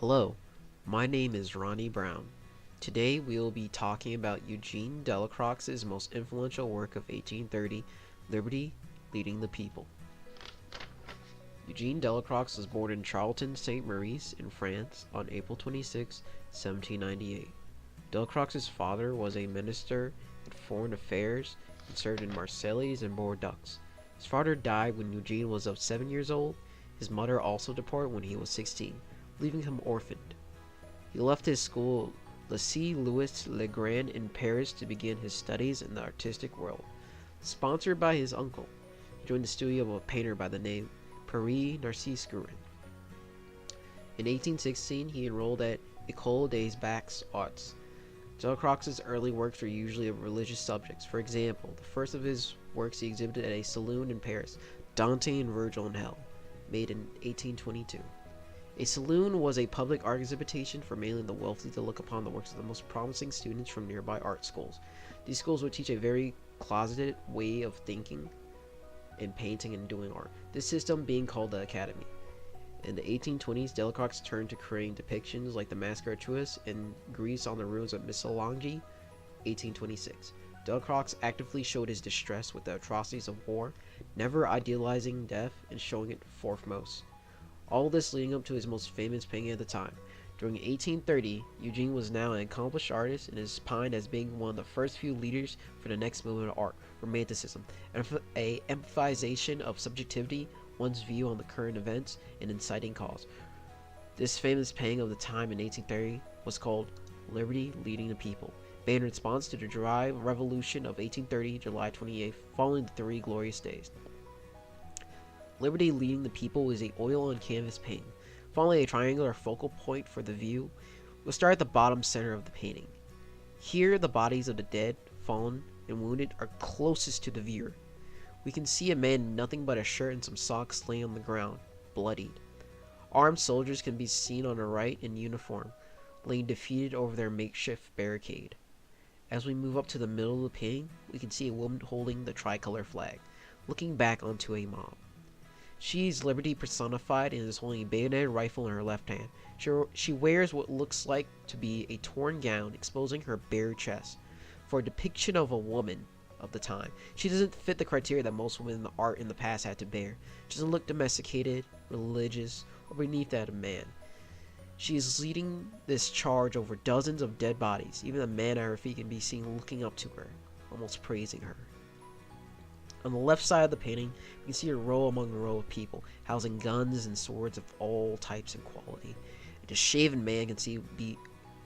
Hello, my name is Ronnie Brown. Today we will be talking about Eugene Delacroix's most influential work of 1830, Liberty, Leading the People. Eugene Delacroix was born in Charlton, St. Maurice, in France, on April 26, 1798. Delacroix's father was a minister at Foreign Affairs and served in Marseilles and Bordeaux. His father died when Eugene was of 7 years old. His mother also departed when he was 16, leaving him orphaned. He left his school Lycée Louis Le Grand in Paris to begin his studies in the artistic world. Sponsored by his uncle, he joined the studio of a painter by the name Paris Narcisse Guerin. In 1816, he enrolled at École des Beaux Arts. Delacroix's early works were usually of religious subjects. For example, the first of his works he exhibited at a saloon in Paris, Dante and Virgil in Hell, made in 1822. A saloon was a public art exhibition for mainly the wealthy to look upon the works of the most promising students from nearby art schools. These schools would teach a very closeted way of thinking and painting and doing art, this system being called the Academy. In the 1820s, Delacroix turned to creating depictions like the Mask of Arcturus in Greece on the ruins of Missolonghi, 1826. Delacroix actively showed his distress with the atrocities of war, never idealizing death and showing it foremost. All this leading up to his most famous painting at the time. During 1830, Eugene was now an accomplished artist and is pined as being one of the first few leaders for the next movement of art, Romanticism, a emphasization of subjectivity, one's view on the current events, and inciting cause. This famous painting of the time in 1830 was called Liberty, Leading the People, made in response to the July Revolution of 1830, July 28th, following the Three Glorious Days. Liberty, Leading the People is a oil on canvas painting. Following a triangular focal point for the view, we'll start at the bottom center of the painting. Here, the bodies of the dead, fallen, and wounded are closest to the viewer. We can see a man in nothing but a shirt and some socks laying on the ground, bloodied. Armed soldiers can be seen on the right in uniform, laying defeated over their makeshift barricade. As we move up to the middle of the painting, we can see a woman holding the tricolor flag, looking back onto a mob. She is liberty personified and is holding a bayoneted rifle in her left hand. She wears what looks like to be a torn gown, exposing her bare chest. For a depiction of a woman of the time, she doesn't fit the criteria that most women in the art in the past had to bear. She doesn't look domesticated, religious, or beneath that of man. She is leading this charge over dozens of dead bodies. Even the man at her feet can be seen looking up to her, almost praising her. On the left side of the painting, you can see a row among a row of people, housing guns and swords of all types and quality. A shaven man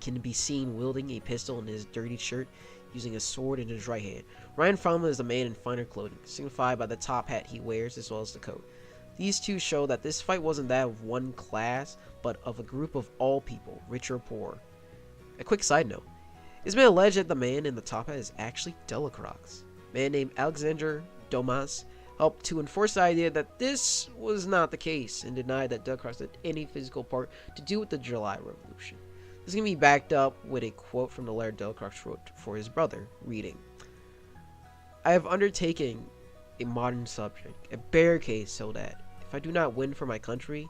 can be seen wielding a pistol in his dirty shirt, using a sword in his right hand. Right in front of him is a man in finer clothing, signified by the top hat he wears as well as the coat. These two show that this fight wasn't that of one class, but of a group of all people, rich or poor. A quick side note, it's been alleged that the man in the top hat is actually Delacroix. A man named Alexandre Dumas helped to enforce the idea that this was not the case and denied that Delacroix had any physical part to do with the July Revolution. This can be backed up with a quote from the letter Delacroix wrote for his brother, reading, "I have undertaken a modern subject, a bare case, so that, if I do not win for my country,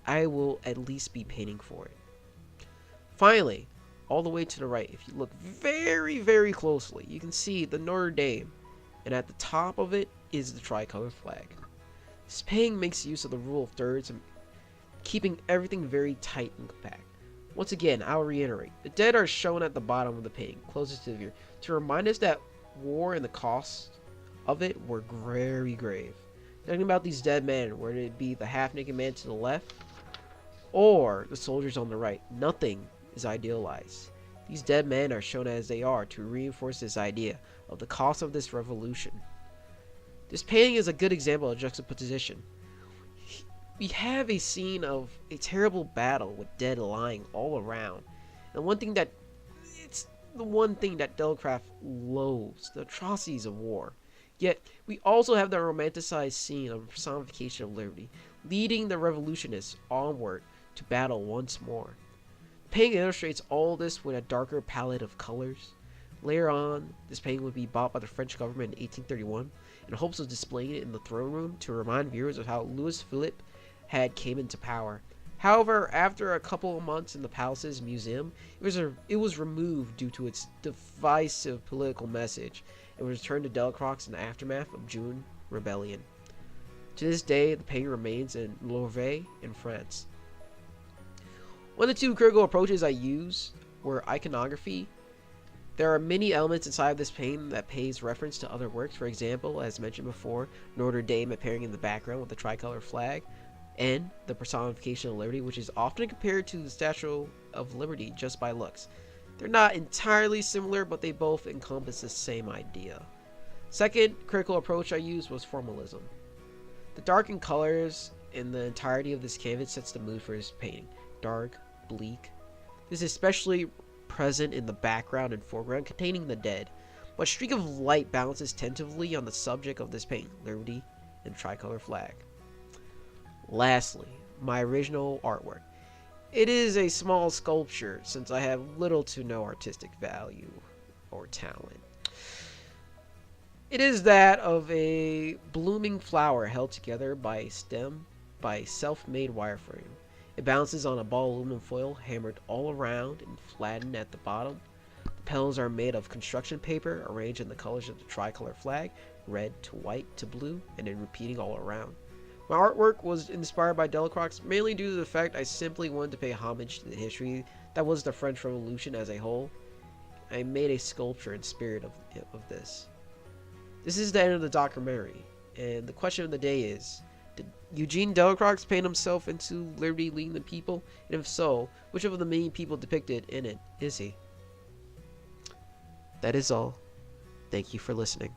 I will at least be painting for it." Finally, all the way to the right, if you look very, very closely, you can see the Notre Dame, and at the top of it is the tricolor flag. This painting makes use of the rule of thirds and keeping everything very tight and compact. Once again, I'll reiterate, the dead are shown at the bottom of the painting, closest to the viewer, to remind us that war and the cost of it were very grave. Talking about these dead men, whether it be the half-naked man to the left or the soldiers on the right, nothing is idealized. These dead men are shown as they are to reinforce this idea of the cost of this revolution. This painting is a good example of juxtaposition. We have a scene of a terrible battle with dead lying all around. And it's the one thing that Delacroix loathes, the atrocities of war. Yet, we also have the romanticized scene of personification of liberty, leading the revolutionists onward to battle once more. The painting illustrates all this with a darker palette of colors. Later on, this painting would be bought by the French government in 1831 in hopes of displaying it in the throne room to remind viewers of how Louis Philippe had came into power. However, after a couple of months in the palace's museum, it was removed due to its divisive political message and was returned to Delacroix in the aftermath of June Rebellion. To this day, the painting remains in Louvre in France. One of the two critical approaches I use were iconography. There are many elements inside of this painting that pays reference to other works. For example, as mentioned before, Notre Dame appearing in the background with the tricolor flag, and the personification of liberty, which is often compared to the Statue of Liberty just by looks. They're not entirely similar, but they both encompass the same idea. Second critical approach I used was formalism. The darkened colors in the entirety of this canvas sets the mood for his painting. Dark, bleak. This is especially present in the background and foreground containing the dead, but a streak of light bounces tentatively on the subject of this painting, liberty and tricolor flag. Lastly, my original artwork. It is a small sculpture since I have little to no artistic value or talent. It is that of a blooming flower held together by a stem by a self-made wireframe. It bounces on a ball of aluminum foil hammered all around and flattened at the bottom. The petals are made of construction paper arranged in the colors of the tricolor flag, red to white to blue, and then repeating all around. My artwork was inspired by Delacroix mainly due to the fact I simply wanted to pay homage to the history that was the French Revolution as a whole. I made a sculpture in spirit of this. This is the end of the documentary, and the question of the day is, did Eugene Delacroix paint himself into liberty leading the people? And if so, which of the many people depicted in it is he? That is all. Thank you for listening.